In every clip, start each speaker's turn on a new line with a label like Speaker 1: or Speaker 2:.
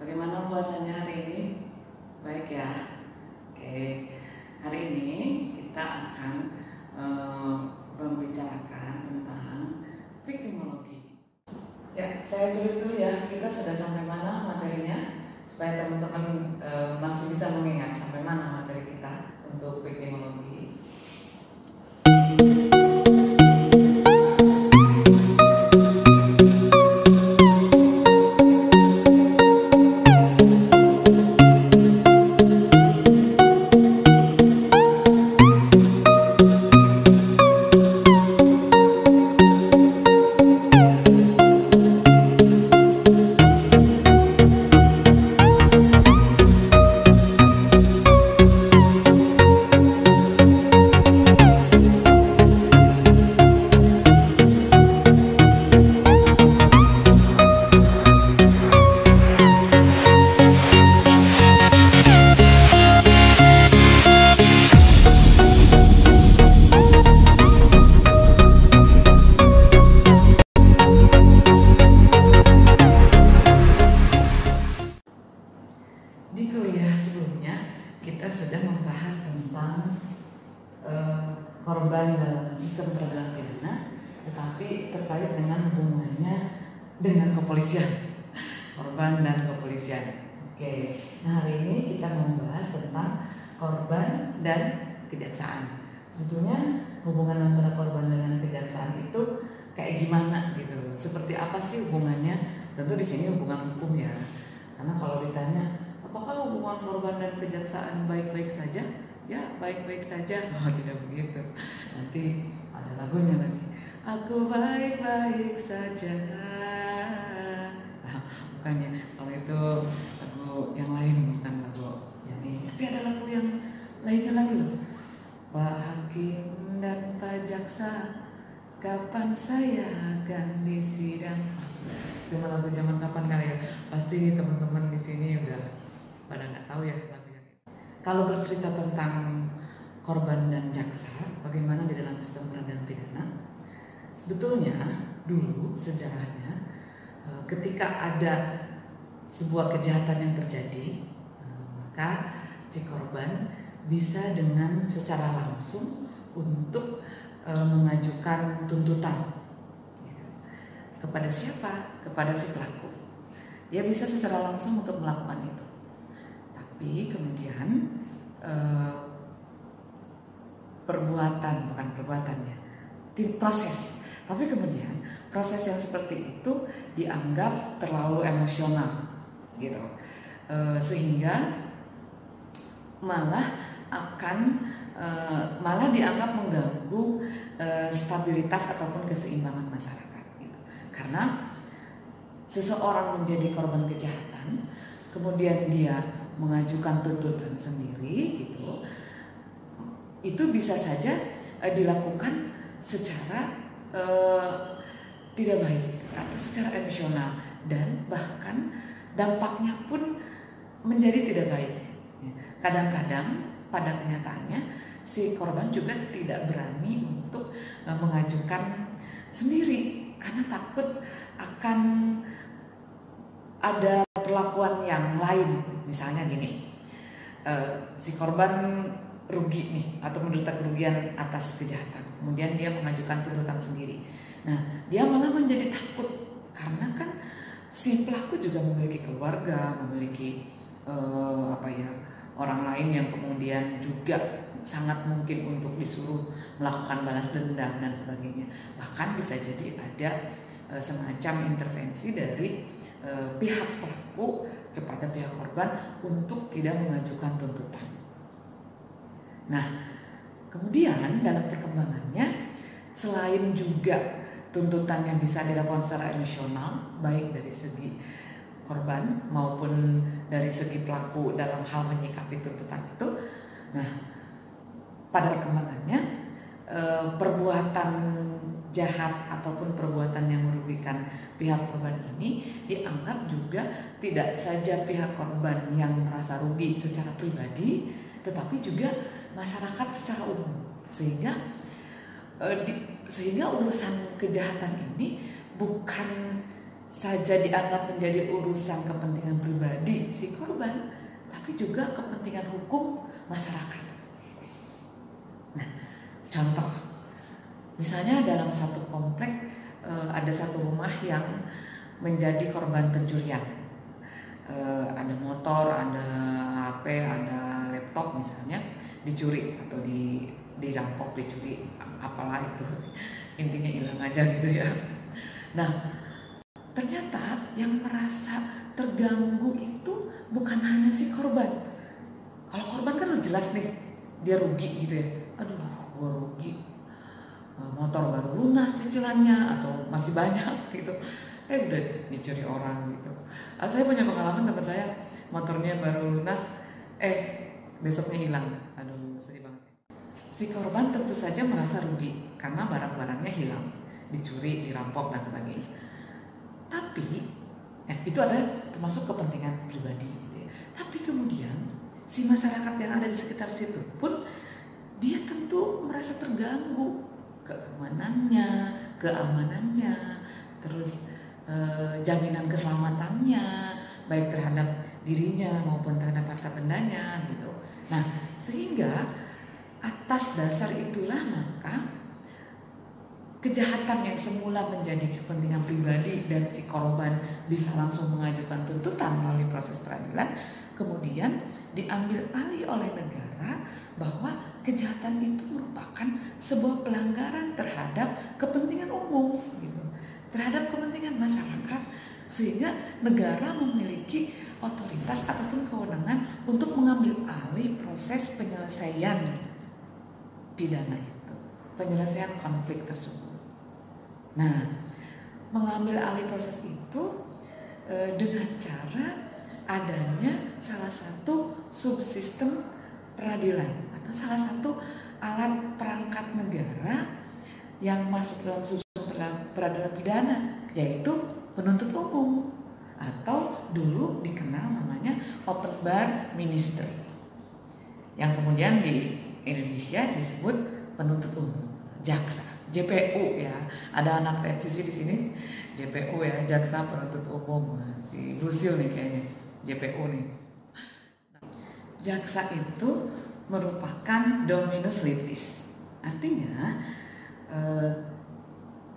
Speaker 1: Bagaimana puasanya hari ini? Baik ya. Oke, hari ini kita akan membicarakan tentang victimologi. Ya, saya tulis dulu ya. Kita sudah sampai mana materinya supaya teman-teman masih bisa mengingat sampai mana materi kita untuk victimologi. Di kuliah sebelumnya kita sudah membahas tentang korban dalam sistem peradilan pidana, tetapi terkait dengan hubungannya dengan kepolisian, korban dan kepolisian. Oke, nah hari ini kita membahas tentang korban dan kejaksaan. Sebetulnya hubungan antara korban dengan kejaksaan itu kayak gimana gitu? Seperti apa sih hubungannya? Tentu di sini hubungan hukum ya, karena kalau ditanya apakah hubungan korban dan kejaksaan baik-baik saja? Ya, baik-baik saja. Oh, tidak begitu. Nanti ada lagunya lagi. Aku baik-baik saja. Nah, bukannya. Kalau itu lagu yang lain, bukan lagu yang ini. Tapi ada lagu yang lainnya lagi loh. Pak Hakim dan Pak Jaksa, kapan saya akan disidang? Cuma lagu zaman kapan kali ya? Pasti teman-teman di sini udah pada nggak tahu ya lagu yang itu. Kalau bercerita tentang korban dan jaksa, bagaimana di dalam sistem peradilan pidana? Sebetulnya dulu sejarahnya ketika ada sebuah kejahatan yang terjadi, maka si korban bisa dengan secara langsung untuk mengajukan tuntutan kepada siapa? Kepada si pelaku. Dia bisa secara langsung untuk melakukan itu. Tapi kemudian proses. Tapi kemudian proses yang seperti itu dianggap terlalu emosional, gitu, sehingga malah dianggap mengganggu stabilitas ataupun keseimbangan masyarakat, gitu. Karena seseorang menjadi korban kejahatan, kemudian dia mengajukan tuntutan sendiri, gitu, itu bisa saja dilakukan secara tidak baik atau secara emosional, dan bahkan dampaknya pun menjadi tidak baik. Kadang-kadang pada kenyataannya si korban juga tidak berani untuk mengajukan sendiri karena takut akan ada perlakuan yang lain. Misalnya gini, si korban rugi nih atau menderita kerugian atas kejahatan, kemudian dia mengajukan tuntutan sendiri. Nah, dia malah menjadi takut karena kan si pelaku juga memiliki keluarga, memiliki orang lain yang kemudian juga sangat mungkin untuk disuruh melakukan balas dendam dan sebagainya. Bahkan bisa jadi ada semacam intervensi dari pihak pelaku kepada pihak korban untuk tidak mengajukan tuntutan. Nah, kemudian dalam perkembangannya, selain juga tuntutan yang bisa dilakukan secara emosional, baik dari segi korban maupun dari segi pelaku dalam hal menyikapi tuntutan itu, nah, pada perkembangannya perbuatan jahat ataupun perbuatan yang merugikan pihak korban ini dianggap juga tidak saja pihak korban yang merasa rugi secara pribadi, tetapi juga masyarakat secara umum, sehingga urusan kejahatan ini bukan saja dianggap menjadi urusan kepentingan pribadi si korban, tapi juga kepentingan hukum masyarakat. Nah, contoh, misalnya dalam satu komplek ada satu rumah yang menjadi korban pencurian. Ada motor, ada HP, ada laptop misalnya dicuri atau dirampok, dicuri, apalah itu, intinya hilang aja gitu ya. Nah, ternyata yang merasa terganggu itu bukan hanya si korban. Kalau korban kan udah jelas nih, dia rugi gitu ya. Aduh, gua rugi, motor baru lunas cicilannya atau masih banyak gitu. Udah dicuri orang gitu. Saya punya pengalaman, teman saya motornya baru lunas, besoknya hilang. Aduh, sedih banget. Si korban tentu saja merasa rugi karena barang-barangnya hilang, dicuri, dirampok dan sebagainya. Tapi itu adalah termasuk kepentingan pribadi gitu ya. Tapi kemudian si masyarakat yang ada di sekitar situ pun dia tentu merasa terganggu, keamanannya, terus jaminan keselamatannya, baik terhadap dirinya maupun terhadap harta bendanya gitu. Nah, sehingga atas dasar itulah maka kejahatan yang semula menjadi kepentingan pribadi dan si korban bisa langsung mengajukan tuntutan melalui proses peradilan, kemudian diambil alih oleh negara bahwa kejahatan itu merupakan sebuah pelanggaran terhadap kepentingan umum gitu, terhadap kepentingan masyarakat, sehingga negara memiliki otoritas ataupun kewenangan untuk mengambil alih proses penyelesaian pidana itu, penyelesaian konflik tersebut. Nah, mengambil alih proses itu dengan cara adanya salah satu subsistem peradilan atau salah satu alat perangkat negara yang masuk dalam subsistem peradilan pidana, yaitu penuntut umum atau dulu dikenal namanya open bar ministry, yang kemudian di Indonesia disebut penuntut umum, jaksa, JPU ya. Ada anak TFCC di sini, JPU ya, jaksa penuntut umum. Si Brusil nih kayaknya, JPU nih. Jaksa itu merupakan dominus litis, artinya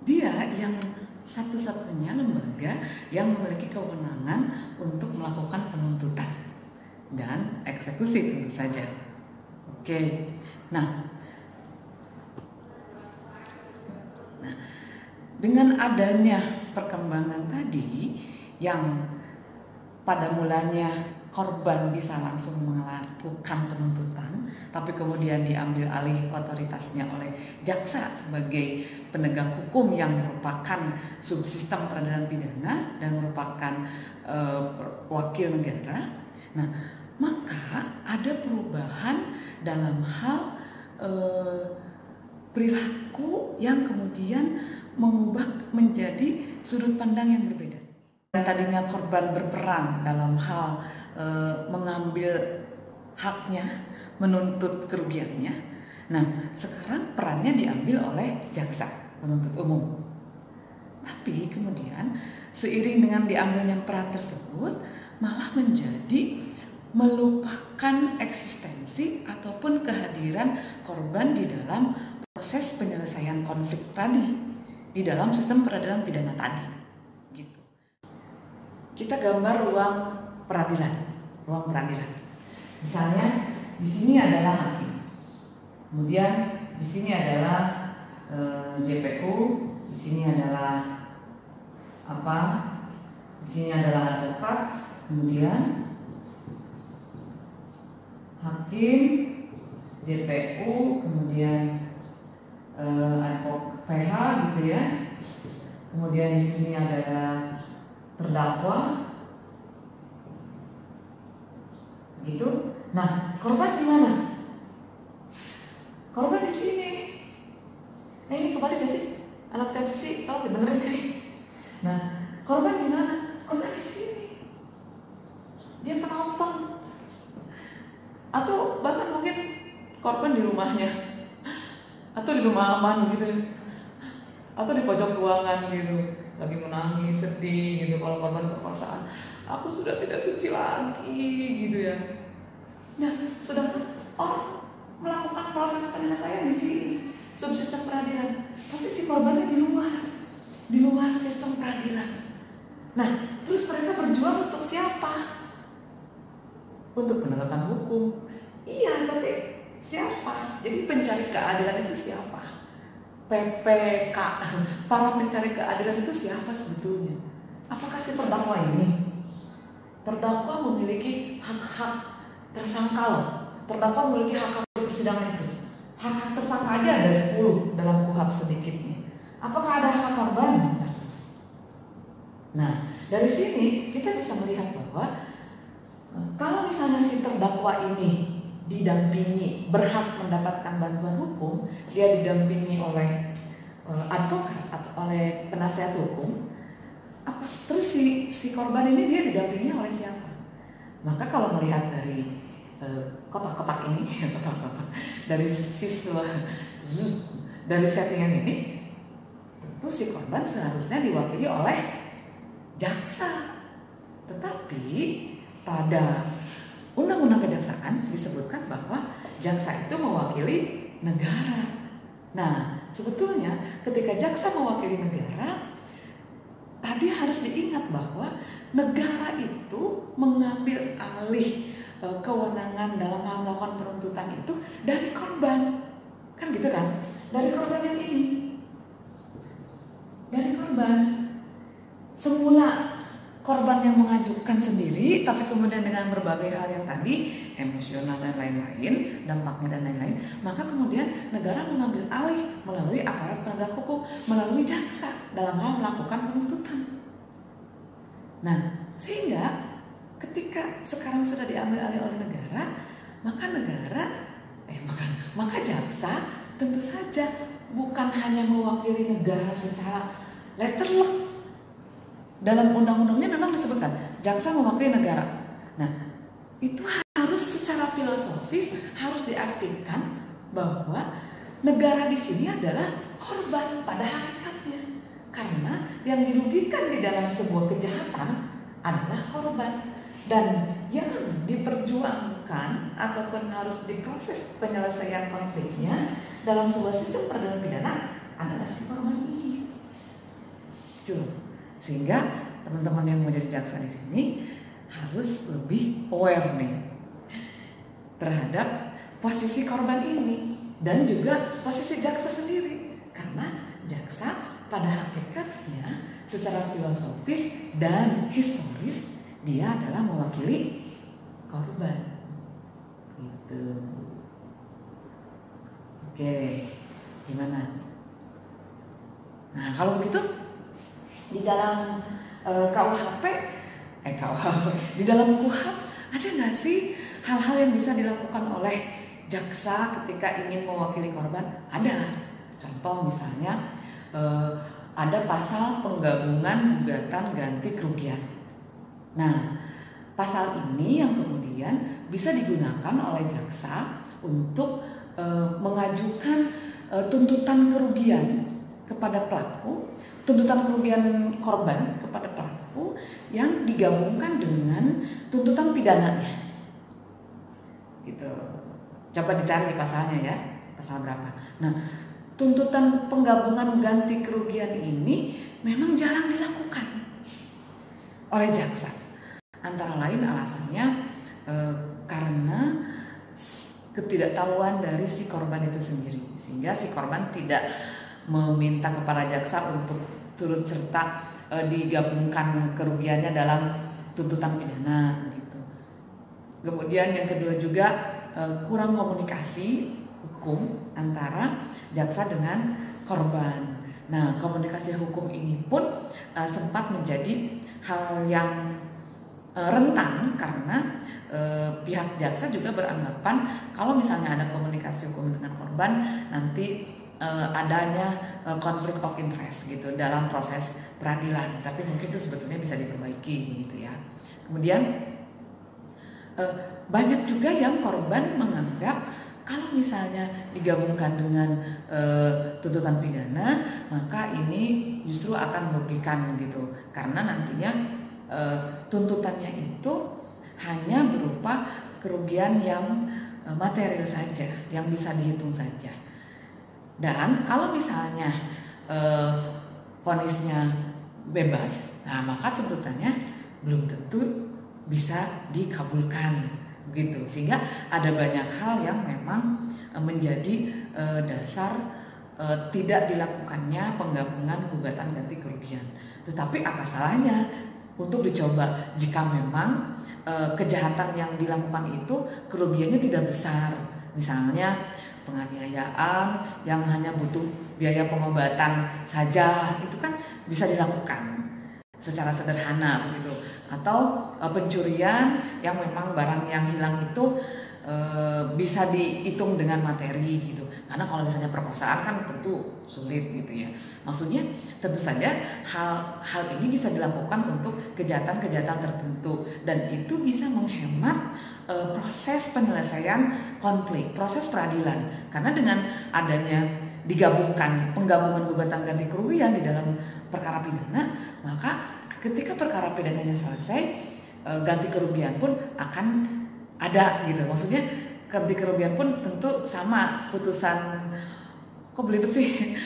Speaker 1: dia yang satu-satunya lembaga yang memiliki kewenangan untuk melakukan penuntutan dan eksekusi tentu saja. Oke, nah dengan adanya perkembangan tadi yang pada mulanya korban bisa langsung melakukan penuntutan, tapi kemudian diambil alih otoritasnya oleh jaksa sebagai penegak hukum yang merupakan subsistem peradilan pidana dan merupakan wakil negara. Nah, maka ada perubahan dalam hal perilaku yang kemudian mengubah menjadi sudut pandang yang berbeda. Dan tadinya korban berperan dalam hal mengambil haknya, menuntut kerugiannya. Nah, sekarang perannya diambil oleh jaksa penuntut umum. Tapi kemudian seiring dengan diambilnya peran tersebut malah menjadi melupakan eksistensi ataupun kehadiran korban di dalam proses penyelesaian konflik tadi, di dalam sistem peradilan pidana tadi. Gitu. Kita gambar ruang peradilan. Misalnya di sini adalah hakim, kemudian di sini adalah JPU, di sini adalah apa? Di sini adalah advokat, kemudian hakim, JPU, kemudian advokat PH gitu ya. Kemudian di sini adalah terdakwa. Gitu. Nah, korban di mana? Korban di sini. Ini kembali gak sih? Anak TFC, kalau beneran ini. Nah, korban di mana? Korban di sini. Dia penonton. Atau bahkan mungkin korban di rumahnya. Atau di rumah aman gitu. Atau di pojok ruangan gitu. lagi menangis, sedih gitu kalau korban perkosaan. Aku sudah tidak suci lagi gitu ya. Nah, sedangkan orang melakukan proses penyelesaian di sini, subsistem peradilan, tapi si korbannya di luar sistem peradilan. Nah, terus mereka berjuang untuk siapa? Untuk penegakan hukum. Iya, tapi siapa? Jadi pencari keadilan itu siapa? PPK, para pencari keadilan itu siapa sebetulnya? Apakah si terdakwa ini? Terdakwa memiliki hak-hak tersangka loh. Terdakwa memiliki hak-hak di persidangan itu. Hak-hak tersangka aja ada 10 dalam KUHP sedikitnya. Apakah ada hak korban? Nah, dari sini kita bisa melihat bahwa kalau misalnya si terdakwa ini didampingi, berhak mendapatkan bantuan hukum, dia didampingi oleh advokat atau oleh penasihat hukum, terus si korban ini dia didampingi oleh siapa? Maka kalau melihat dari kotak-kotak ini, dari siswa, dari settingan ini, tentu si korban seharusnya diwakili oleh jaksa. Tetapi pada Undang-Undang Kejaksaan disebutkan bahwa jaksa itu mewakili negara. Nah, sebetulnya ketika jaksa mewakili negara, tadi harus diingat bahwa negara itu mengambil alih kewenangan dalam hal melakukan penuntutan itu dari korban. Kan gitu kan? Dari korban yang ini. Dari korban. Semula korban yang mengajukan sendiri, tapi kemudian dengan berbagai hal yang tadi, emosional dan lain-lain, dampaknya dan lain-lain, maka kemudian negara mengambil alih melalui aparat penegak hukum, melalui jaksa dalam hal melakukan penuntutan. Nah, sehingga ketika sekarang sudah diambil alih oleh negara, maka jaksa tentu saja bukan hanya mewakili negara secara letterlock. Dalam undang-undangnya memang disebutkan jaksa mewakili negara. Nah, itu harus secara filosofis harus diartikan bahwa negara di sini adalah korban pada hakikatnya. Karena yang dirugikan di dalam sebuah kejahatan adalah korban, dan yang diperjuangkan ataupun harus diproses penyelesaian konfliknya dalam sebuah sistem peradilan pidana adalah si korban ini. Sehingga teman-teman yang mau jadi jaksa di sini harus lebih aware nih terhadap posisi korban ini dan juga posisi jaksa sendiri, karena jaksa pada hakikatnya secara filosofis dan historis dia adalah mewakili korban. Gitu. Oke, gimana? Nah, kalau begitu di dalam di dalam KUHP ada nggak sih hal-hal yang bisa dilakukan oleh jaksa ketika ingin mewakili korban? Ada. Contoh misalnya ada pasal penggabungan gugatan ganti kerugian. Nah, pasal ini yang kemudian bisa digunakan oleh jaksa untuk mengajukan tuntutan kerugian kepada pelaku, tuntutan kerugian korban kepada pelaku yang digabungkan dengan tuntutan pidananya. Gitu. Coba dicari pasalnya ya, pasal berapa. Nah, tuntutan penggabungan ganti kerugian ini memang jarang dilakukan oleh jaksa. Antara lain alasannya karena ketidaktahuan dari si korban itu sendiri, sehingga si korban tidak meminta kepada jaksa untuk turut serta digabungkan kerugiannya dalam tuntutan pidana gitu. Kemudian yang kedua juga kurang komunikasi hukum antara jaksa dengan korban. Nah, komunikasi hukum ini pun sempat menjadi hal yang rentan karena pihak jaksa juga beranggapan kalau misalnya ada komunikasi hukum dengan korban nanti adanya konflik of interest gitu dalam proses peradilan, tapi mungkin itu sebetulnya bisa diperbaiki gitu ya. Kemudian banyak juga yang korban menganggap Kalau misalnya digabungkan dengan tuntutan pidana, maka ini justru akan merugikan gitu, karena nantinya tuntutannya itu hanya berupa kerugian yang material saja, yang bisa dihitung saja. Dan kalau misalnya vonisnya bebas, nah maka tuntutannya belum tentu bisa dikabulkan begitu, sehingga ada banyak hal yang memang menjadi dasar tidak dilakukannya penggabungan gugatan ganti kerugian. Tetapi apa salahnya untuk dicoba jika memang kejahatan yang dilakukan itu kerugiannya tidak besar, misalnya penganiayaan yang hanya butuh biaya pengobatan saja, itu kan bisa dilakukan secara sederhana begitu, atau pencurian yang memang barang yang hilang itu bisa dihitung dengan materi gitu, karena kalau misalnya perkosaan kan tentu sulit gitu ya. Maksudnya tentu saja hal ini bisa dilakukan untuk kejahatan-kejahatan tertentu, dan itu bisa menghemat proses penyelesaian konflik, proses peradilan, karena dengan adanya penggabungan gugatan ganti kerugian di dalam perkara pidana, maka ketika perkara pidananya selesai, ganti kerugian pun akan ada gitu. Maksudnya ganti kerugian pun tentu sama putusan, kok belibet sih?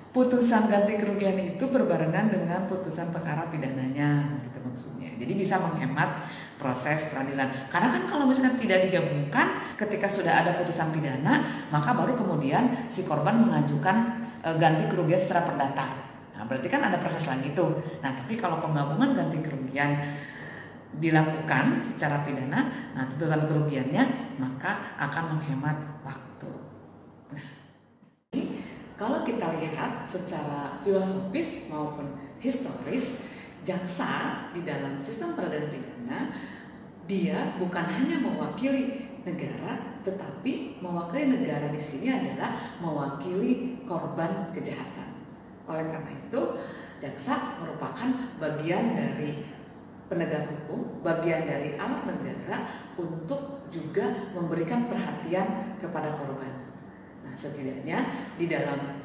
Speaker 1: Putusan ganti kerugian itu berbarengan dengan putusan perkara pidananya gitu maksudnya. Jadi bisa menghemat proses peradilan. Karena kan kalau misalnya tidak digabungkan, ketika sudah ada putusan pidana, maka baru kemudian si korban mengajukan ganti kerugian secara perdata. Nah, berarti kan ada proses lagi tuh. Nah, tapi kalau penggabungan ganti kerugian dilakukan secara pidana, nah tuntutan kerugiannya maka akan menghemat waktu. Nah, jadi kalau kita lihat secara filosofis maupun historis, jaksa di dalam sistem peradilan pidana dia bukan hanya mewakili negara, tetapi mewakili negara di sini adalah mewakili korban kejahatan. Oleh karena itu, jaksa merupakan bagian dari penegak hukum, bagian dari alat negara untuk juga memberikan perhatian kepada korban. Nah, setidaknya di dalam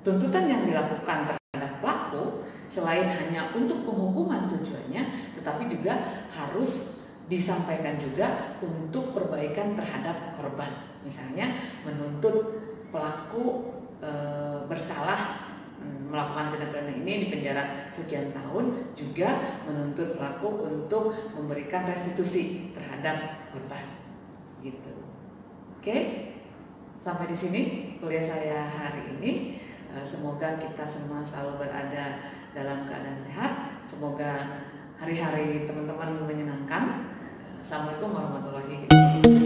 Speaker 1: tuntutan yang dilakukan terhadap pelaku, selain hanya untuk penghukuman tujuannya, tetapi juga harus disampaikan juga untuk perbaikan terhadap korban. Misalnya menuntut pelaku bersalah melakukan tindak pidana ini, dipenjara sekian tahun, juga menuntut pelaku untuk memberikan restitusi terhadap korban. Gitu. Oke? Sampai di sini kuliah saya hari ini. Semoga kita semua selalu berada dalam keadaan sehat. Semoga hari-hari teman-teman menyenangkan. Assalamualaikum warahmatullahi wabarakatuh.